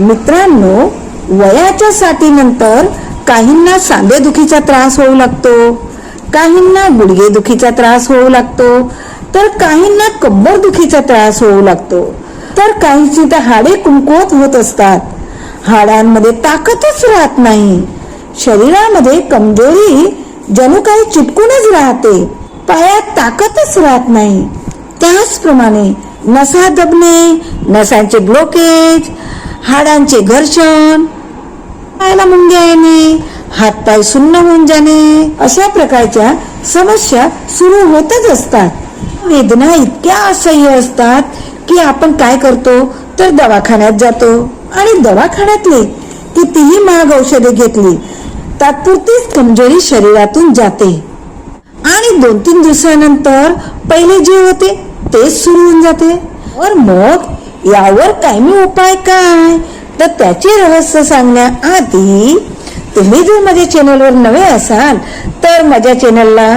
मित्रांनो, वयाच्या साठीनंतर काहींना सांधेदुखीचा त्रास होऊ लागतो, काहींना गुडघेदुखीचा त्रास होऊ लागतो, तर काहींना कंबरदुखीचा त्रास होऊ लागतो, तर काहींची तर हाडे कमकुवत होत असतात. हाडांमध्ये ताकदच राहत नाही, शरीरामध्ये कमजोरी जणू काही चिटकूनच राहते, पायात ताकदच राहत नाही. त्याचप्रमाणे नसा दबणे, नसांचे ब्लॉकेज, हाडांचे घर्षण, पायाला मुंग्या येणे, हातपाय सुन्न होऊन जाणे, अशा प्रकारच्या समस्या सुरू होतच असतात. वेदना इतक्या असह्य असतात की आपण काय करतो तर दवाखान्यात जातो आणि दवाखान्यातली कितीही महाग औषधे घेतली तात्पुरतीच कमजोरी शरीरातून जाते आणि 2-3 दिवसानंतर पहिले जे होते तेच सुरू होऊन जाते. और मग यावर कायमी उपाय काय, तर त्याचे रहस्य सांगण्याआधी तुम्ही जर माझ्या चॅनलवर नवे असाल तर माझ्या चॅनलला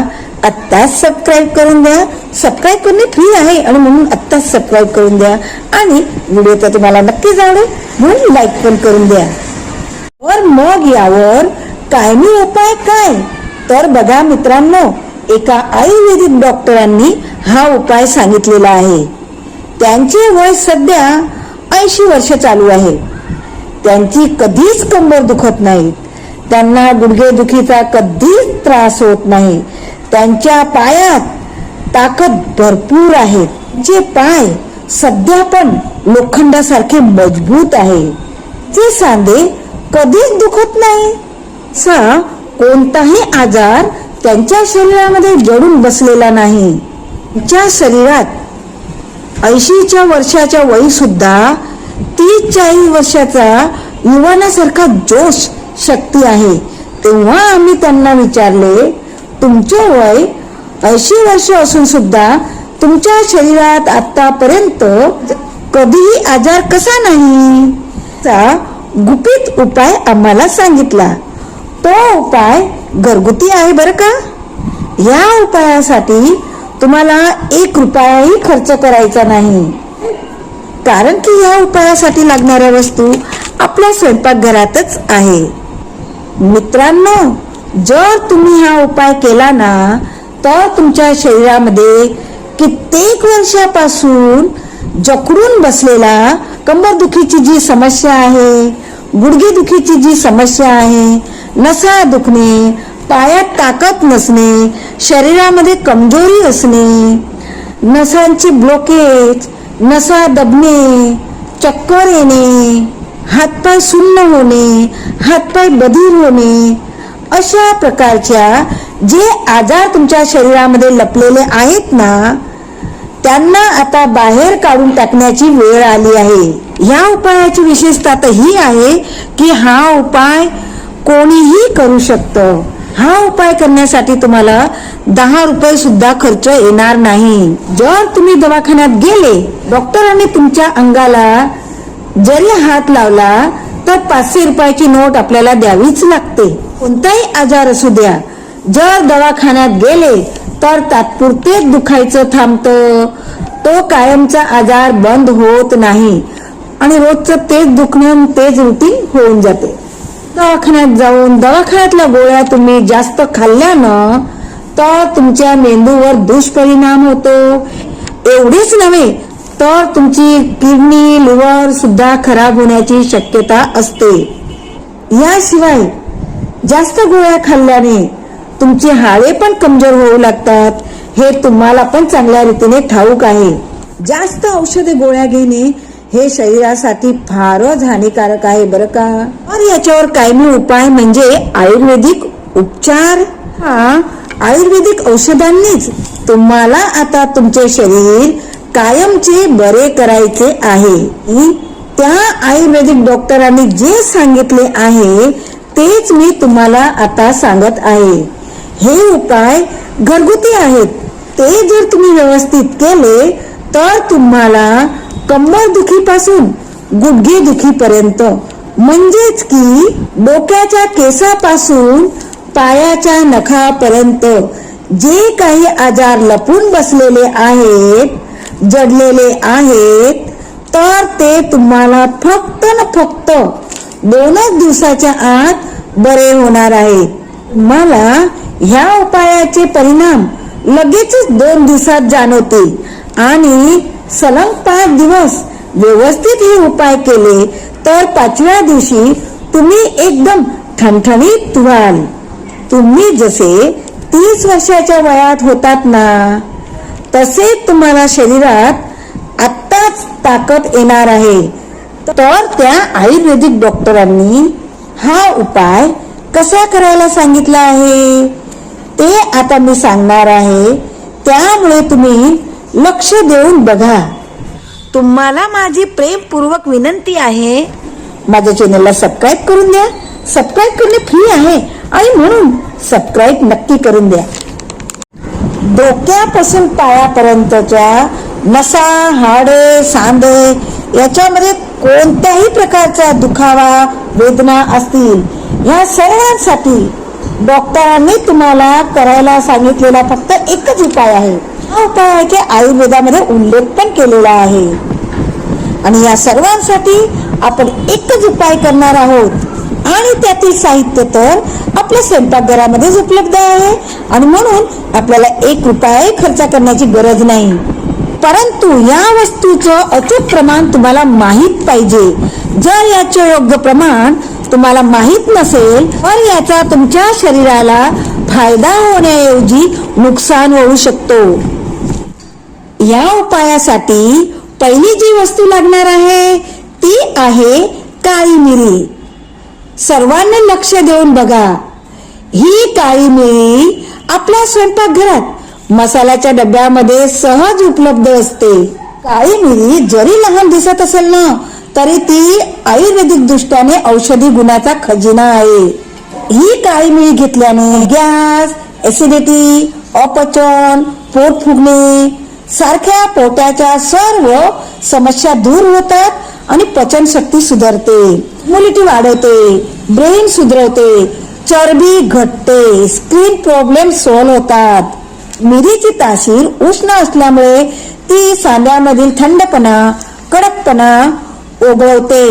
आत्ताच सबस्क्राईब करून द्या. सबस्क्राईब करणे फ्री आहे आणि म्हणून आत्ताच सबस्क्राईब करून द्या आणि व्हिडिओ तर तुम्हाला नक्कीच आवडेल म्हणून लाईक पण करून द्या. और मग यावर कायमी उपाय काय, तर बघा मित्रांनो, एका आयुर्वेदिक डॉक्टरांनी हा उपाय सांगितलेला आहे. त्यांचे वय सध्या 80 वर्ष चालू आहे. त्यांची कधीच कंबर दुखत नाही, त्यांना गुडघेदुखीचा कधीच त्रास होत नाही, त्यांच्या पायात ताकद भरपूर आहे, जे पाय सध्या पण लोखंडासारखे मजबूत आहे, जे सांधे कधीच दुखत नाही. सा कोणताही आजार त्यांच्या शरीरामध्ये जडून बसलेला नाही. त्यांच्या शरीरात 80 वर्षाच्या वयी सुद्धा 30-40 वर्षाचा युवानासारखा जोश शक्ती आहे. तेव्हा आम्ही त्यांना विचारले, तुमचे वय 80 वर्ष असून सुद्धा तुमच्या शरीरात आतापर्यंत कधीही आजार कसा नाही, चा गुपित उपाय आम्हाला सांगितला. तो उपाय घरगुती आहे बरं का. या उपायासाठी तुम्हाला 1 रुपयाही खर्च करायचा नाही, कारण की या उपायासाठी लागणाऱ्या वस्तू आपल्या स्वयंपाकघरातच आहे. मित्रांनो, जर तुम्ही हा उपाय केला ना तर तुमच्या शरीरामध्ये कित्येक वर्षापासून जखडून बसलेला कंबरदुखीची जी समस्या आहे, गुडघेदुखीची जी समस्या आहे, नसा दुखणे, पायात ताकद नसणे, शरीरामध्ये कमजोरी असणे, नसांची ब्लॉकेज, नसा दबणे, चक्कर येणे, हातपाय सुन्न होणे, हातपाय बधीर होणे, अशा प्रकारच्या जे आजार तुमच्या शरीरामध्ये लपलेले आहेत ना, त्यांना आता बाहेर काढून टाकण्याची वेळ आली आहे. या उपायाची विशेषता तर ही आहे की हा उपाय कोणीही करू शकतं. हा उपाय करण्यासाठी तुम्हाला 10 रुपये सुद्धा खर्च येणार नाही. जर तुम्ही दवाखान्यात गेले, डॉक्टरांनी तुमच्या अंगाला जरी हात लावला तर 500 रुपयाची नोट आपल्याला द्यावीच लागते. कोणताही आजार असू द्या, जर दवाखान्यात गेले तर तात्पुरते दुखायचं थांबतं, तो कायमचा आजार बंद होत नाही आणि रोजचं तेच दुखणं तेच रुटीन होऊन जाते. दवाखान्यात जाऊन दवाखान्यातल्या गोळ्या तुम्ही जास्त खाल्ल्यानं तर तुमच्या मेंदूवर दुष्परिणाम होतो. एवढेच नव्हे तर तुमची किडनी, लिव्हर सुद्धा खराब होण्याची शक्यता असते. याशिवाय जास्त गोळ्या खाल्ल्याने तुमची हाडे पण कमजोर होऊ लागतात, हे तुम्हाला पण चांगल्या रीतीने ठाऊक आहे. जास्त औषधे गोळ्या घेणे हे शरीरासाठी फारच हानिकारक आहे बरं का. और याच्यावर कायमी उपाय म्हणजे आयुर्वेदिक उपचार. हा आयुर्वेदिक औषधांनीच तुम्हाला आता तुमचे शरीर कायमचे बरे करायचे आहे. त्या आयुर्वेदिक डॉक्टरांनी जे सांगितले आहे तेच मी तुम्हाला आता सांगत आहे. हे उपाय घरगुती आहेत. ते जर तुम्ही व्यवस्थित केले तर तुम्हाला कंबर दुखीपासून गुडघे दुखीपर्यंत, म्हणजेच की डोक्याच्या केसापासून पायाच्या नखापर्यंत जे काही आजार लपून बसलेले आहेत, जडलेले आहेत, तर ते तुम्हाला फक्त न फक्त 2च दिवसाच्या आत बरे होणार आहे. तुम्हाला ह्या उपायाचे परिणाम लगेचच 2 दिवसात जाणवतील आणि सलग 5 दिवस व्यवस्थित हे उपाय केले तर 5व्या दिवशी तुम्ही एकदम ठणठणीत व्हाल. तुम्ही जसे 30 वर्षाच्या वयात होतात ना, तसे तुम्हाला शरीरात आत्ताच ताकद येणार आहे. तर त्या आयुर्वेदिक डॉक्टरांनी हा उपाय कसा करायला सांगितला आहे ते आता मी सांगणार आहे. त्यामुळे तुम्ही लक्ष देऊन बघा. तुम्हाला माझी प्रेमपूर्वक विनंती आहे, माझ्या चॅनलला सबस्क्राईब करून द्या. सबस्क्राईब करणे फ्री आहे आणि म्हणून सबस्क्राईब नक्की करून द्या. डोक्यापासून पायापर्यंतच्या नसा, हाडे, सांधे याच्यामध्ये कोणत्याही प्रकारचा दुखावा, वेदना असतील, या सर्वांसाठी डॉक्टरांनी तुम्हाला करायला सांगितलेला फक्त एकच उपाय आहे. हा उपायाचे आयुर्वेदामध्ये उल्लेख पण केलेला आहे आणि या सर्वांसाठी आपण एकच उपाय करणार आहोत आणि त्यातील साहित्य तर आपल्या स्वयंपाकघरामध्येच उपलब्ध आहे आणि म्हणून आपल्याला 1 रुपया खर्च करण्याची गरज नाही. परंतु या वस्तूचं अचूक प्रमाण तुम्हाला माहित पाहिजे. जर याचे योग्य प्रमाण तुम्हाला माहित नसेल तर याचा तुमच्या शरीराला फायदा होण्याऐवजी नुकसान होऊ शकतो. या उपायासाठी पहिली जी वस्तू लागणार आहे ती आहे काळी मिरी. सर्वांनी लक्ष देऊन बघा. ही काळी मिरी आपल्या स्वयंपाकघरात मसाल्याच्या डब्यामध्ये सहज उपलब्ध असते. काळी मिरी जरी लहान दिसत असेल ना, तरी ती आयुर्वेदिक दृष्ट्याने औषधी गुणाचा खजिना आहे. ही काळी मिरी घेतल्याने गॅस, ऍसिडिटी, अपचन, पोट फुगणे सारख्या पोटाच्या सर्व समस्या दूर होतात आणि पचनशक्ती सुधारते, इम्युनिटी वाढवते, ब्रेन सुधारते, चरबी घटते, स्किन प्रॉब्लेम सॉल्व्ह होतात. मिरीची तासीर उष्ण असल्यामुळे ती सांध्यामधील थंडपणा, कडकपणा ओघळवते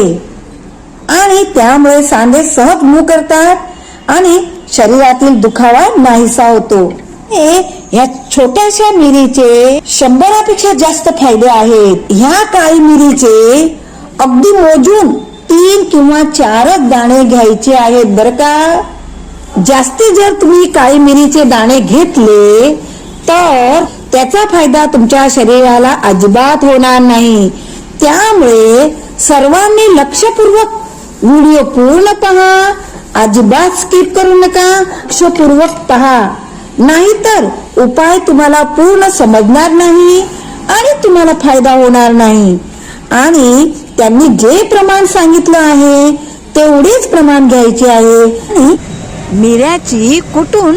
आणि त्यामुळे सांधे सहज मूव करतात आणि शरीरातील दुखावा नाहीसा होतो. या छोट्याशा मिरीचे 100पेक्षा जास्त फायदे आहेत. ह्या काळी मिरीचे अगदी मोजून 3 किंवा 4च दाणे घ्यायचे आहेत बरं का. जास्ती जर तुम्ही काळी मिरीचे दाणे घेतले तर त्याचा फायदा तुमच्या शरीराला अजिबात होणार नाही. त्यामुळे सर्वांनी लक्षपूर्वक व्हिडिओ पूर्ण पहा, अजिबात स्किप करू नका, लक्षपूर्वक पहा. नाहीतर उपाय तुम्हाला पूर्ण समजणार नाही आणि तुम्हाला फायदा होणार नाही. आणि त्यांनी जे प्रमाण सांगितलं आहे तेवढेच प्रमाण घ्यायचे आहे आणि मिऱ्याची कुटून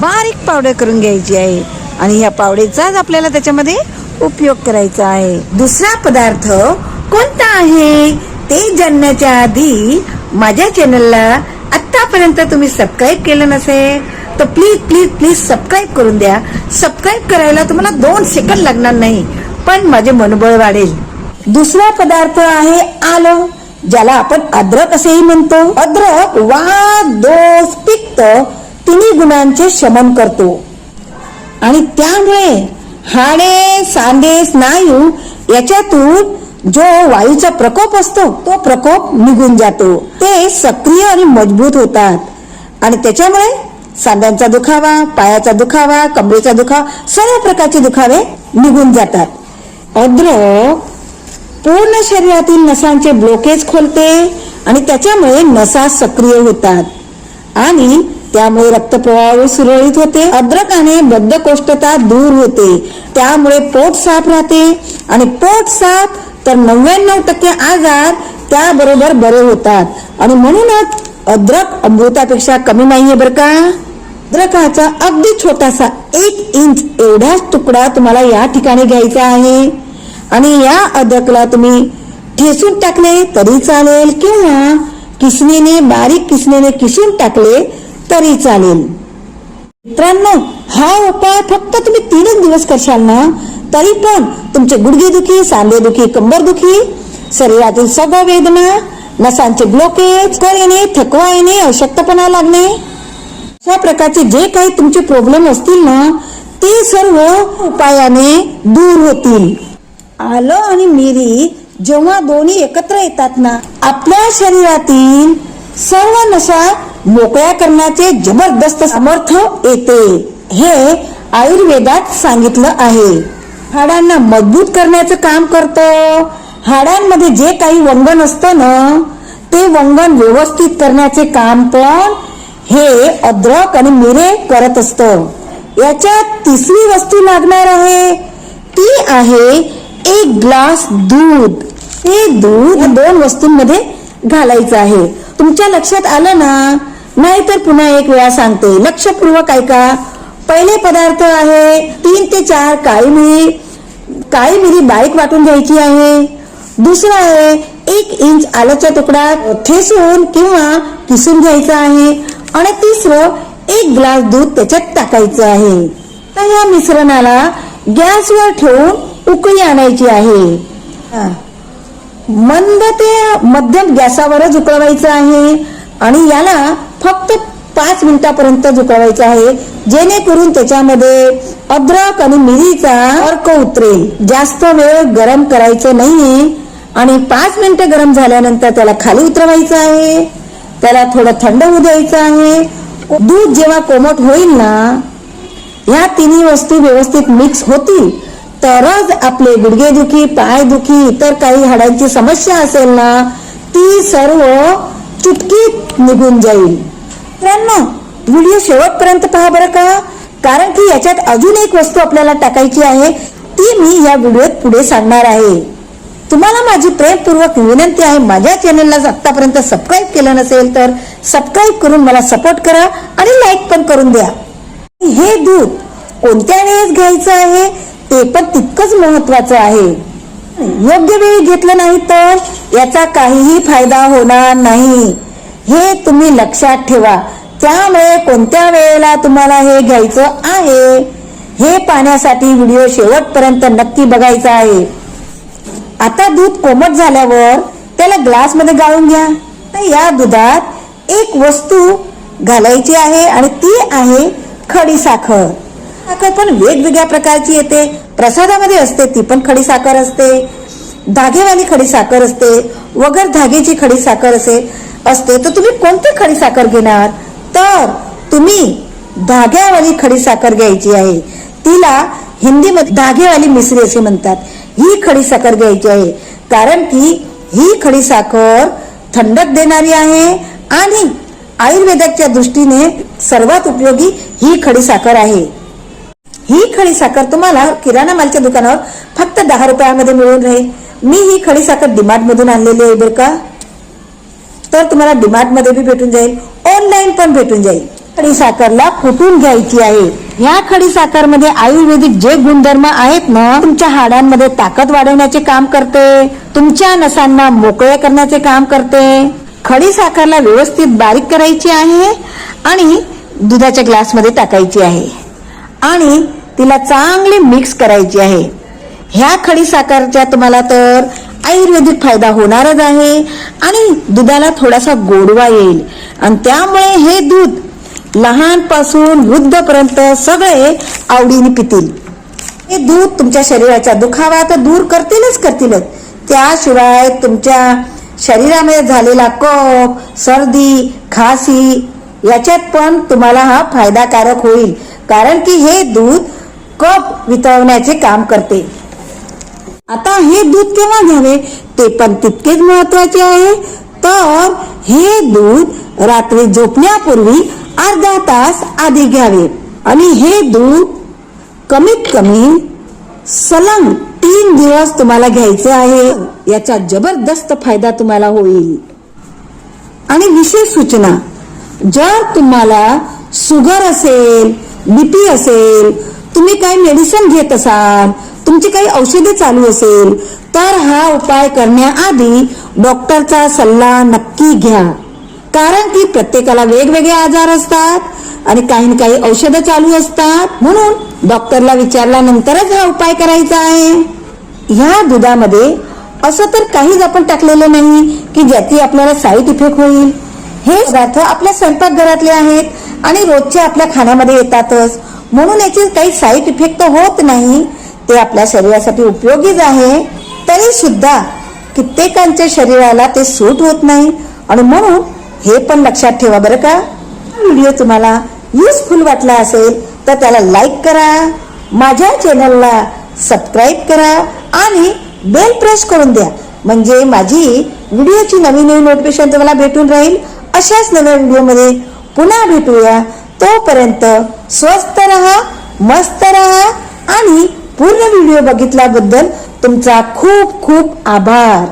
बारीक पावडर करून घ्यायची आहे आणि या पावडरचाच आपल्याला त्याच्यामध्ये उपयोग करायचा आहे. दुसरा पदार्थ कोणता आहे ते जाणण्याच्या आधी माझ्या चॅनलला आतापर्यंत तुम्ही सबस्क्राईब केलं नसेल तर प्लीज प्लीज प्लीज सबस्क्राईब करून द्या. सबस्क्राईब करायला तुम्हाला 2 सेकंद लागणार नाही, पण माझे मनोबळ वाढेल. दुसरा पदार्थ आहे आलं, ज्याला आपण अद्रक असेही म्हणतो. अद्रक वात, दोष, पित्त तिन्ही गुणांचे शमन करतो आणि त्यामुळे हाडे, सांधे, स्नायू याच्यातून जो वायूचा प्रकोप असतो तो प्रकोप निघून जातो. ते सक्रिय आणि मजबूत होतात आणि त्याच्यामुळे सांध्यांचा दुखावा, पायाचा दुखावा, कमरेचा दुखावा, सर्व प्रकारचे दुखावे निघून जातात. अद्रक पूर्ण शरीरातील नसांचे ब्लॉकेज खोलते आणि त्याच्यामुळे नसा सक्रिय होतात आणि त्यामुळे रक्तप्रवाह सुरळीत होते. अद्रकाने बद्धकोष्ठता दूर होते, त्यामुळे पोट साफ राहते आणि पोट साफ तर 99% आजार त्याबरोबर बरे होतात आणि म्हणूनच अद्रक अमृतापेक्षा कमी नाहीये बरं का. अद्रकाचा अगदी छोटासा 1 इंच एवढाच तुकडा तुम्हाला या ठिकाणी घ्यायचा आहे आणि या अद्रकला तुम्ही ठेचून टाकले तरी चालेल किंवा किसणीने, बारीक किसणीने किसून टाकले तरी चालेल. मित्रांनो, हा उपाय फक्त तुम्ही 3च दिवस करशाल ना, तरी पण तुमचे गुडघेदुखी, सांधेदुखी, कंबरदुखी शरीरातील सगळ्या वेदना, नसांचे ब्लॉकेज, चक्कर येणे, थकवा येणे, अशक्तपणा लागणे, अशा प्रकारचे जे काही तुमचे प्रॉब्लेम असतील ना, ते सर्व उपायाने दूर होतील. आलं आणि मिरी जेव्हा दोन्ही एकत्र येतात ना, आपल्या शरीरातील सर्व नसा मोकळ्या करण्याचे जबरदस्त सामर्थ्य येते. हे आयुर्वेदात सांगितलं आहे. हाडांना मजबूत करण्याचं काम करतं. हाडांमध्ये जे काही वंगण असतं ना, ते वंगण व्यवस्थित करण्याचे काम पण हे अद्रक आणि मिरे करत असतं. याच्यात तिसरी वस्तू लागणार आहे, ती आहे 1 ग्लास दूध. हे दूध या 2 वस्तूंमध्ये घालायचं आहे. तुमच्या लक्षात आलं ना? नाहीतर पुन्हा एक वेळा सांगते, लक्षपूर्वक ऐका. पहिले पदार्थ आहे 3 ते 4 काळी मिरी. काळी मिरी बारीक वाटून घ्यायची आहे. दुसरा आहे 1 इंच आल्याचा तुकडा ठेचून किंवा किसून घ्यायचा आहे. आणि तिसरं 1 ग्लास दूध त्याच्यात टाकायचं आहे. तर या मिश्रणाला गॅसवर ठेवून उकळी आणायची आहे. मंद ते मध्यम गॅसावरच उकळवायचं आहे आणि याला फक्त 5 मिनिटापर्यंत उकळवायचं आहे, जेणेकरून त्याच्यामध्ये अद्रक आणि मिरीचा अर्क उतरेल. जास्त वेळ गरम करायचं नाहीये आणि 5 मिनिटं गरम झाल्यानंतर त्याला खाली उतरवायचं आहे. त्याला थोडं थंड होऊ द्यायचं आहे. दूध जेव्हा कोमट होईल ना, ह्या तिन्ही वस्तू व्यवस्थित मिक्स होतील तरच आपले गुडघेदुखी, पायदुखी, इतर काही हाडांची समस्या असेल ना, ती सर्व चुटकीत निघून जाईल. मित्रांनो, व्हिडिओ शेवटपर्यंत पहा बरं का, कारण की याच्यात अजून एक वस्तू आपल्याला टाकायची आहे, ती मी या व्हिडिओत पुढे सांगणार आहे. तुम्हाला माझी प्रेमपूर्वक विनंती आहे, माझ्या चॅनलला आतापर्यंत सबस्क्राईब केलं नसेल तर सबस्क्राईब करून मला सपोर्ट करा आणि लाईक पण करून द्या. हे दूध कोणत्या वेळेस घ्यायचं आहे ते पण तितकंच महत्वाचं आहे. योग्य वेळी घेतलं नाही तर याचा काहीही फायदा होणार नाही, हे तुम्ही लक्षात ठेवा. त्यामुळे कोणत्या वेळेला तुम्हाला हे घ्यायचं आहे हे पाहण्यासाठी व्हिडिओ शेवटपर्यंत नक्की बघायचा आहे. आता दूध कोमट झाल्यावर त्याला ग्लास मध्ये गाळून घ्या. तर या दुधात एक वस्तू घालायची आहे आणि ती आहे खडी साखर. साखर पण वेगवेगळ्या प्रकारची येते. प्रसादामध्ये असते ती पण खडी साखर असते, धागेवाली खडी साखर असते, वगैर धागेची खडी साखर असते. तर तुम्ही कोणती खडी साखर घेणार? तर तुम्ही धाग्यावाली खडी साखर घ्यायची आहे. तिला हिंदीमध्ये धागेवाली मिसरी असे म्हणतात. ही खडी साखर घ्यायची आहे, कारण की ही खडी साखर थंडक देणारी आहे आणि आयुर्वेदाच्या दृष्टीने सर्वात उपयोगी ही खडी साखर आहे. ही खडी साखर तुम्हाला किराणा मालच्या दुकानावर फक्त 10 रुपयामध्ये मिळून राहील. मी ही खडी साखर डीमार्ट मधून आणलेली आहे बरं का. तर तुम्हाला डीमार्ट मध्ये भी भेटून जाईल, ऑनलाईन पण भेटून जाईल. खडी साखरला कुटून घ्यायची आहे. या खडी साखर मध्ये आयुर्वेदिक जे गुणधर्म आहेत ना, तुमच्या हाडांमध्ये ताकद वाढवण्याचे काम करते, तुमच्या नसांना मोकळे करण्याचे काम करते. खडी साखरला व्यवस्थित बारीक करायची आहे आणि दुधाच्या ग्लास मध्ये टाकायची आहे आणि तिला चांगली मिक्स करायची आहे. ह्या खडी साखरच्या तुम्हाला तर आयुर्वेदिक फायदा होणारच आहे आणि दुधाला थोडासा गोडवा येईल आणि त्यामुळे हे दूध लहानपासून वृद्धपर्यंत सगळे आवडीने पितील. हे दूध तुमच्या शरीराचा दुखावा तर दूर करतीलच. त्याशिवाय तुमच्या शरीरामध्ये झालेला कफ, सर्दी, खासी याच्यात पण तुम्हाला हा फायदाकारक होईल, कारण की हे दूध कफ वितळवण्याचे काम करते. आता हे दूध केव्हा घ्यावे ते पण तितकेच महत्वाचे आहे. तर हे दूध रात्री झोपण्यापूर्वी अर्धा तास आधी घ्यावे आणि हे दूध कमीत कमी सलग 3 दिवस तुम्हाला घ्यायचे आहे. याचा जबरदस्त फायदा तुम्हाला होईल. आणि विशेष सूचना, जर तुम्हाला शुगर असेल, बीपी असेल, तुम्ही काही मेडिसिन घेत असाल, तुमची काही औषधे चालू असेल, तर हा उपाय करण्याआधी डॉक्टरचा सल्ला नक्की घ्या. कारण की प्रत्येकाला वेगवेगळे आजार असतात आणि काही औषधं चालू असतात, म्हणून डॉक्टरला विचारल्यानंतरच हा उपाय करायचा आहे. ह्या दुधामध्ये असं तर काहीच आपण टाकलेलं नाही की ज्याची आपल्याला साईड इफेक्ट होईल. हे पदार्थ आपल्या स्वयंपाकघरातले आहेत आणि रोजच्या आपल्या खाण्यामध्ये येतातच, म्हणून याचे काही साईड इफेक्ट होत नाही. ते आपल्या शरीरासाठी उपयोगीच आहे. तरी सुद्धा कित्येकांच्या शरीराला ते सूट होत नाही आणि म्हणून हे पण लक्षात ठेवा बरं का. व्हिडिओ तुम्हाला युजफुल वाटला असेल तर त्याला लाईक करा, माझ्या चॅनलला सबस्क्राईब करा आणि बेल प्रेस करून द्या, म्हणजे माझी व्हिडिओची नवीन नोटिफिकेशन तुम्हाला भेटून राहील. अशाच नव्या व्हिडिओमध्ये पुन्हा भेटूया. तोपर्यंत स्वस्त रहा, मस्त रहा आणि पूर्ण व्हिडिओ बघितल्याबद्दल तुमचा खूप खूप आभार.